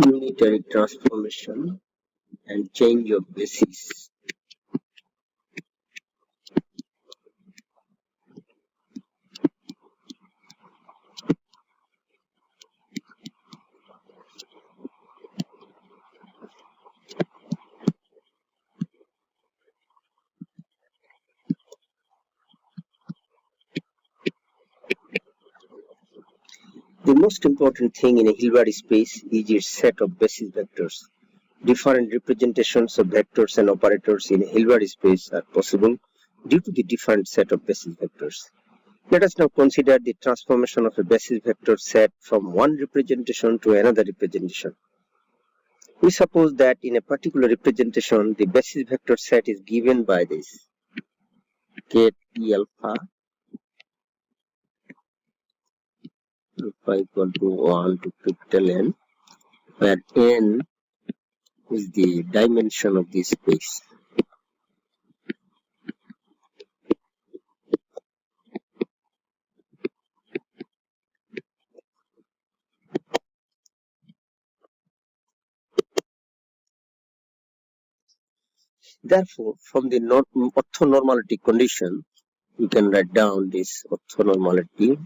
unitary transformation and change of basis. The most important thing in a Hilbert space is its set of basis vectors. Different representations of vectors and operators in a Hilbert space are possible due to the different set of basis vectors. Let us now consider the transformation of a basis vector set from one representation to another representation. We suppose that in a particular representation, the basis vector set is given by this get E alpha equal to 1 to capital N, where N is the dimension of this space. Therefore, from the orthonormality condition, we can write down this orthonormality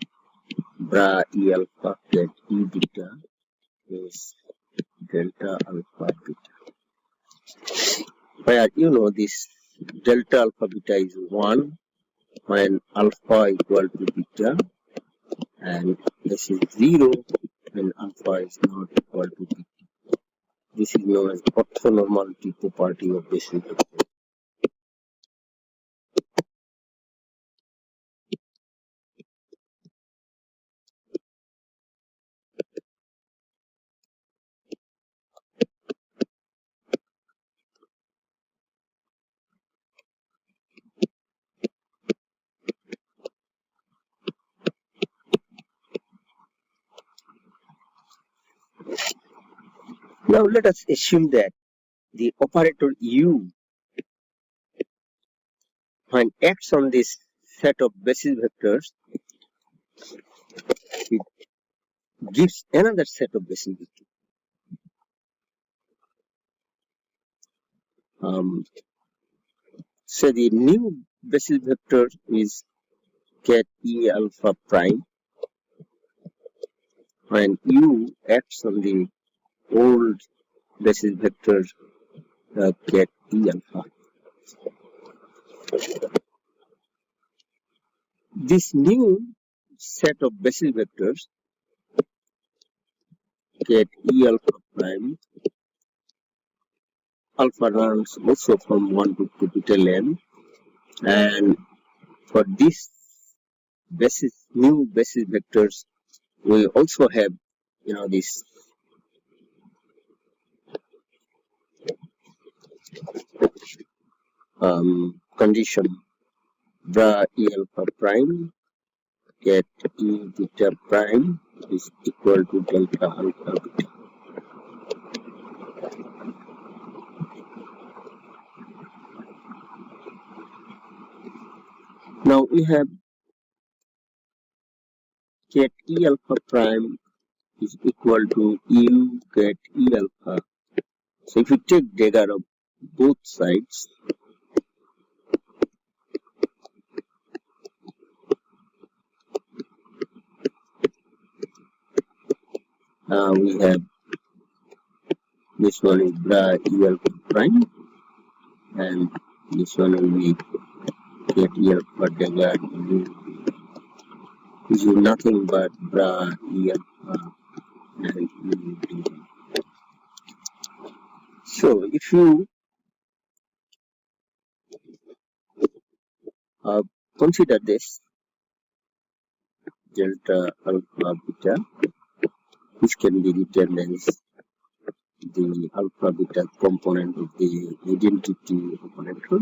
bra E alpha get E beta is delta alpha beta, where this delta alpha beta is 1 when alpha equal to beta, and this is 0 when alpha is not equal to beta. This is known as orthonormality property of basis vector. Now let us assume that the operator U, when acts on this set of basis vectors, it gives another set of basis vectors. So the new basis vector is get E alpha prime when U acts on the old basis vector get E alpha. This new set of basis vectors get E alpha prime. Alpha runs also from 1 to capital N, and for this new basis vectors, we also have this condition bra E alpha prime get E beta prime is equal to delta alpha beta. Now we have get E alpha prime is equal to U get E alpha. So if you take dagger of both sides, we have this one is bra E alpha prime, and this one will be get E alpha dagger U. This is nothing but bra E alpha and U dagger. So if you consider this delta alpha beta, which can be written as the alpha beta component of the identity operator,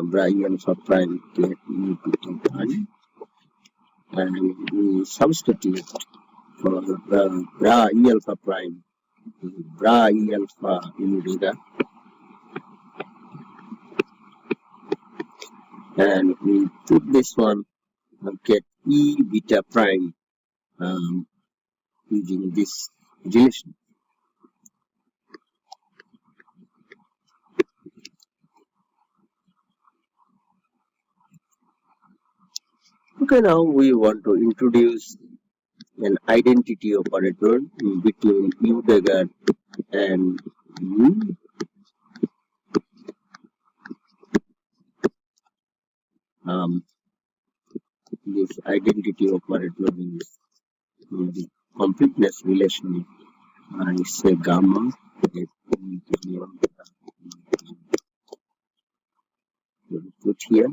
bra E alpha prime get E beta prime, and we substitute for bra E alpha prime bra E alpha in dagger, and we put this one get E beta prime using this relation. Okay, now we want to introduce an identity operator between U dagger and U. This identity operator is the completeness relation. I say gamma. Put here.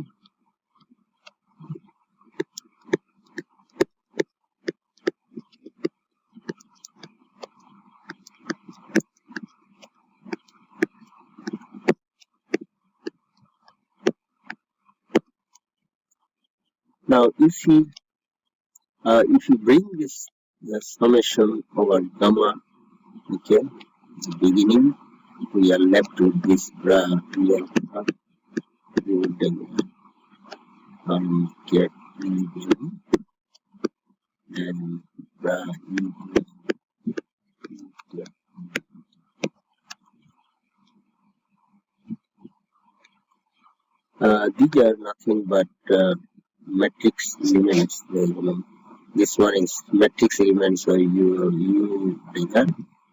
Now, if you bring this the summation over gamma, okay, the beginning, we are left with this bra here. We would then get and bra. These are nothing but matrix elements. This one is matrix elements or U dagger,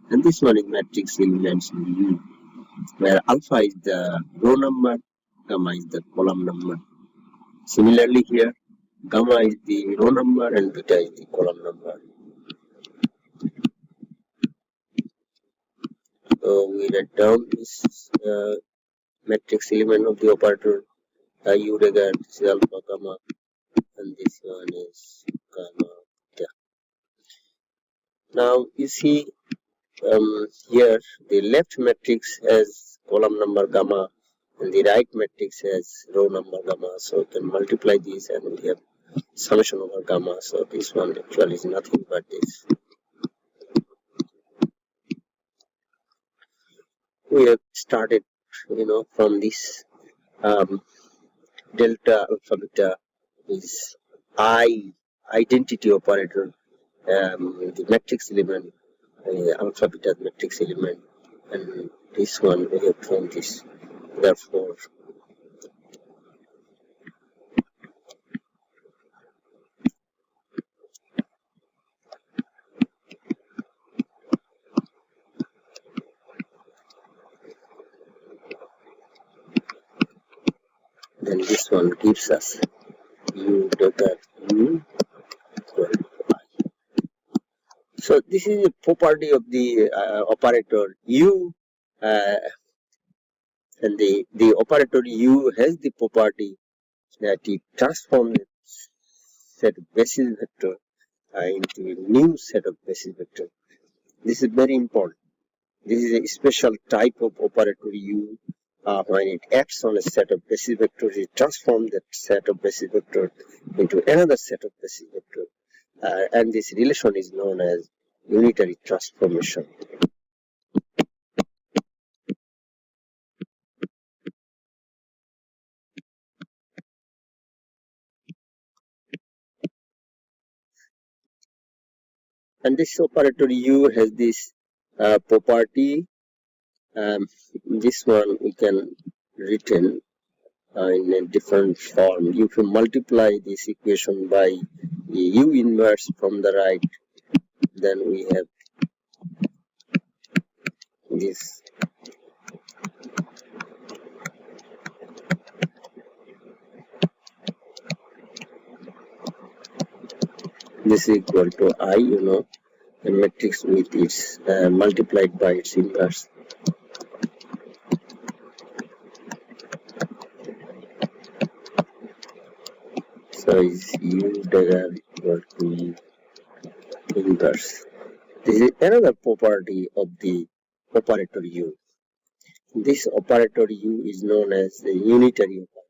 and this one is matrix elements U, where alpha is the row number, gamma is the column number. Similarly here, gamma is the row number and beta is the column number. So we write down this matrix element of the operator U dagger, this is alpha, gamma, and this one is gamma. Yeah. Now you see here the left matrix has column number gamma and the right matrix has row number gamma. So we can multiply these and we have summation over gamma. So this one actually is nothing but this. We have started, from this delta alpha beta is identity operator, the matrix element, alpha beta matrix element, and this one we have from this. Therefore, then this one gives us U dagger U equal to I. So this is a property of the operator U, and the operator U has the property that it transforms a set of basis vector into a new set of basis vector. This is very important. This is a special type of operator U. When it acts on a set of basis vectors, it transforms that set of basis vectors into another set of basis vectors, and this relation is known as unitary transformation. And this operator U has this property. This one we can written in a different form. If you multiply this equation by U inverse from the right, then we have this. This is equal to I, a matrix with its multiplied by its inverse. So is U dagger equal to inverse. This is another property of the operator U. This operator U is known as the unitary operator.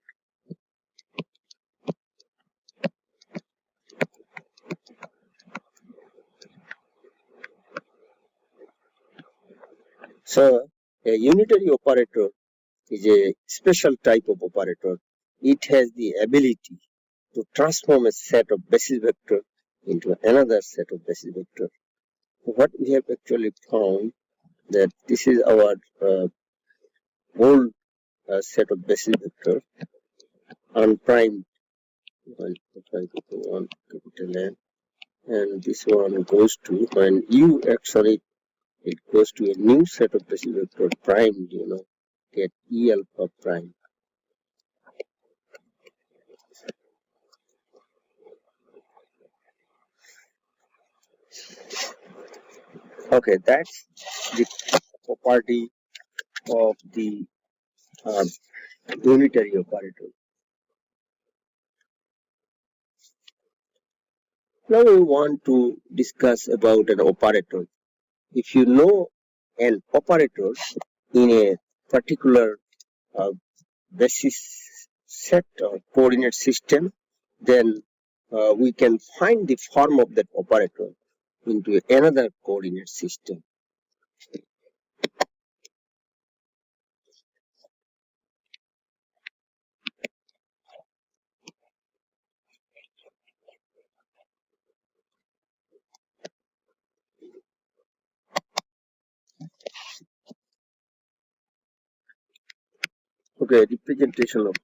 So a unitary operator is a special type of operator. It has the ability to transform a set of basis vector into another set of basis vector. What we have actually found that this is our old set of basis vector unprimed. One capital N, and this one goes to, when u acts on it, it goes to a new set of basis vector primed, get E alpha prime. Okay, that's the property of the unitary operator. Now we want to discuss about an operator. If you know an operator in a particular basis set or coordinate system, then we can find the form of that operator into another coordinate system. Okay, representation of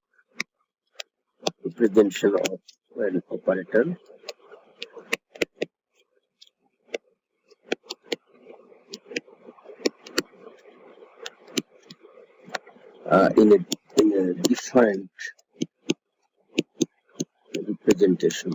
an operator. In a different representation.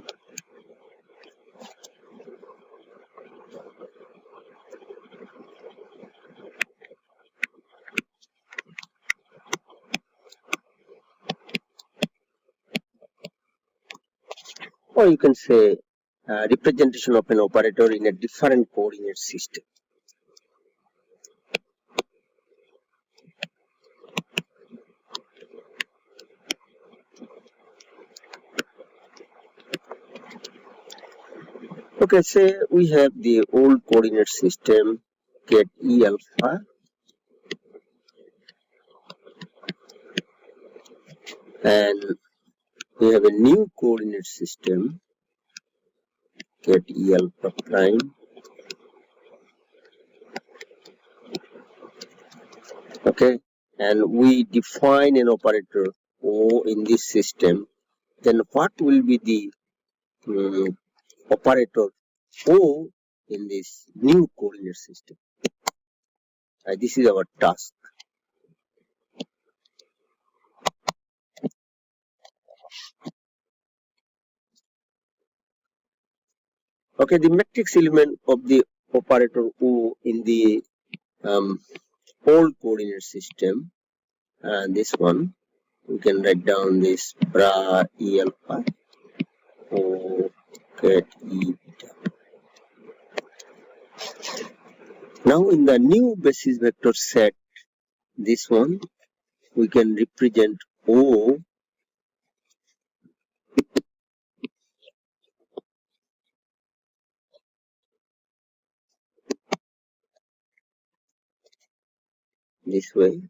Or you can say representation of an operator in a different coordinate system. Okay, say we have the old coordinate system, get E alpha, and we have a new coordinate system, get E alpha prime. Okay, and we define an operator O in this system, then what will be the operator O in this new coordinate system? This is our task. Okay, the matrix element of the operator O in the old coordinate system, and this one, we can write down this bra E alpha O get E beta. Now in the new basis vector set, this one, we can represent O this way.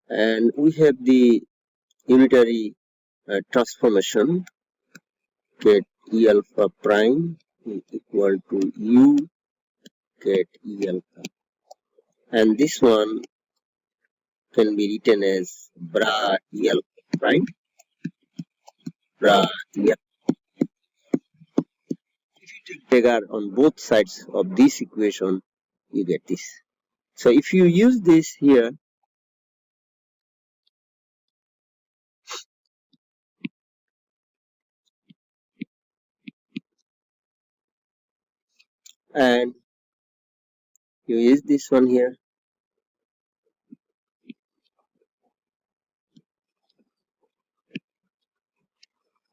And we have the unitary transformation, get E alpha prime equal to U get E alpha. And this one can be written as bra E alpha prime, bra E alpha. If you take dagger on both sides of this equation, you get this. So if you use this here, and you use this one here,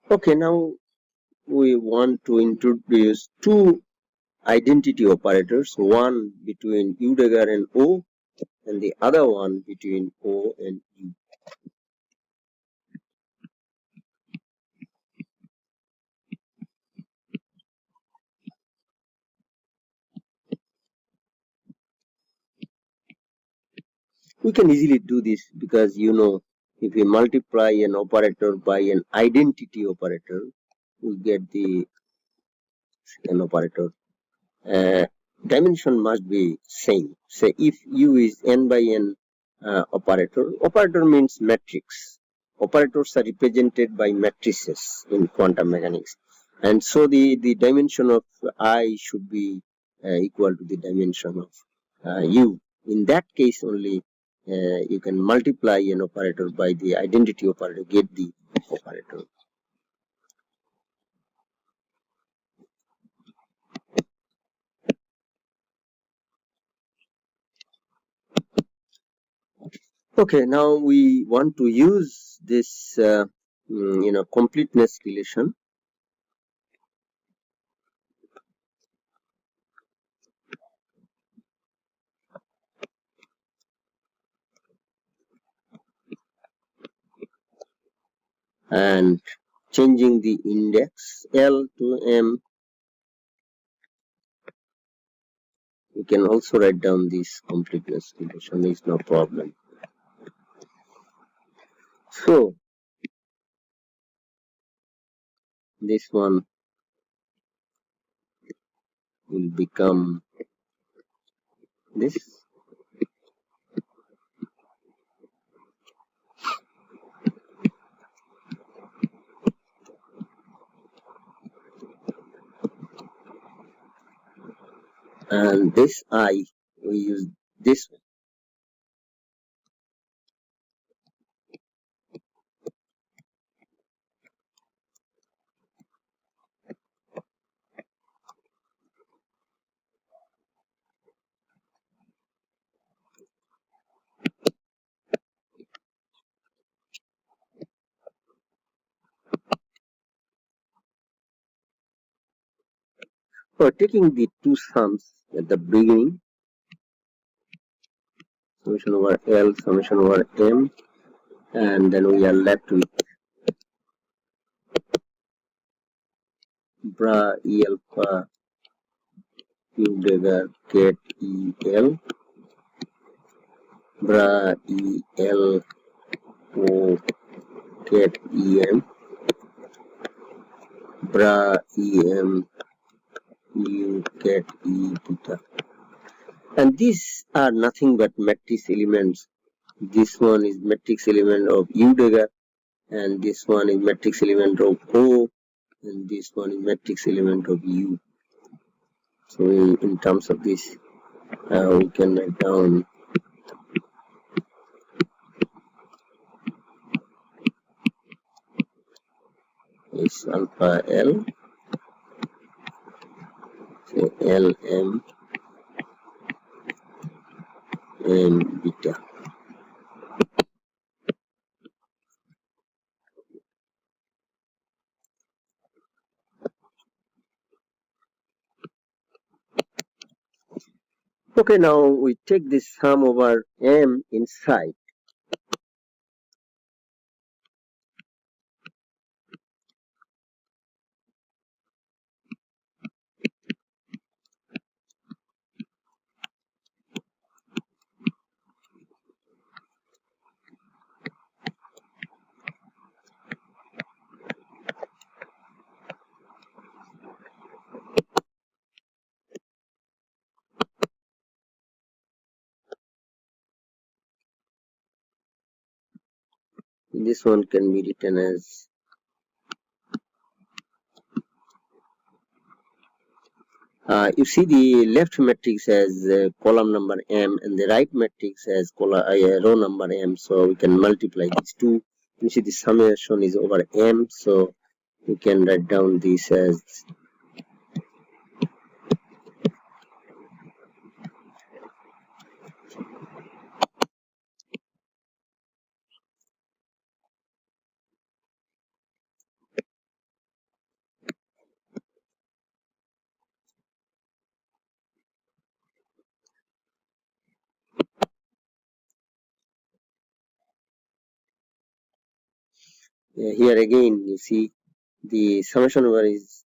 okay, now we want to introduce two identity operators, one between U dagger and O, and the other one between O and U. We can easily do this because if we multiply an operator by an identity operator, we get the second operator. Dimension must be same. Say if U is n by n operator means matrix. Operators are represented by matrices in quantum mechanics, and so the dimension of I should be equal to the dimension of U. In that case only you can multiply an operator by the identity operator, get the operator. Okay, now we want to use this completeness relation. And changing the index L to M. We can also write down this completeness relation, is no problem. So this one will become this. And this I, we use this one. For taking the two sums at the beginning, summation over L, summation over M, and then we are left with bra E alpha U dagger cat E L bra E L O cat E M bra E M U cat E theta. And these are nothing but matrix elements. This one is matrix element of U dagger, and this one is matrix element of O, and this one is matrix element of U. So in terms of this, we can write down is alpha L, say L M and beta. Okay, now we take this sum over M inside. This one can be written as you see the left matrix has column number M and the right matrix has row number M, so we can multiply these two. You see the summation is over M, so we can write down this as here again you see the summation over is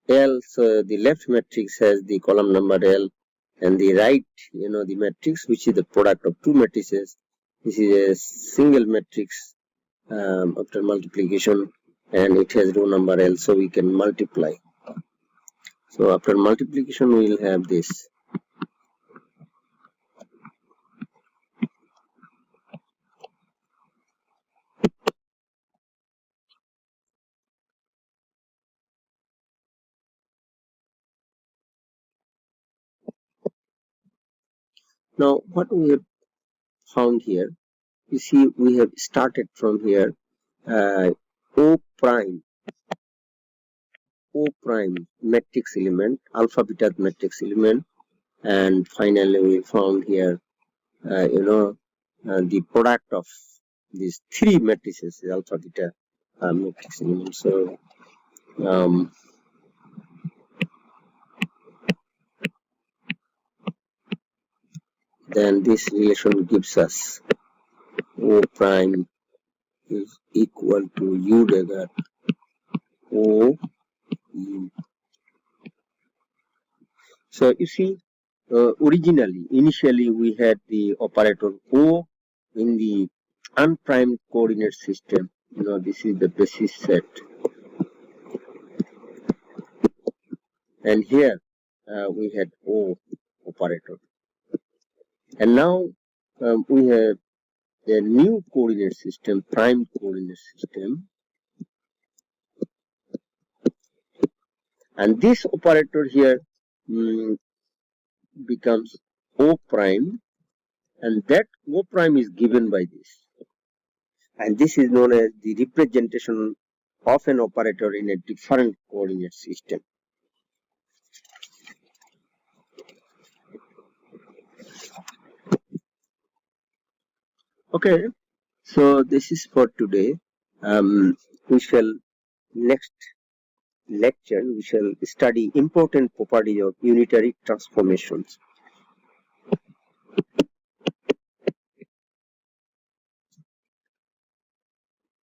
L, so the left matrix has the column number L, and the right, the matrix which is the product of two matrices This is a single matrix after multiplication, and it has row number L, so we can multiply. So after multiplication we will have this. Now what we have found here, you see we have started from here O prime matrix element, alpha beta matrix element, and finally we found here the product of these three matrices, alpha beta matrix element. So then this relation gives us O prime is equal to U dagger O U. So you see, initially we had the operator O in the unprimed coordinate system. This is the basis set, and here we had O operator, and now we have a new coordinate system, primed coordinate system, and this operator here becomes O prime, and that O prime is given by this, and this is known as the representation of an operator in a different coordinate system. Okay, so this is for today. We shall next lecture we shall study important properties of unitary transformations.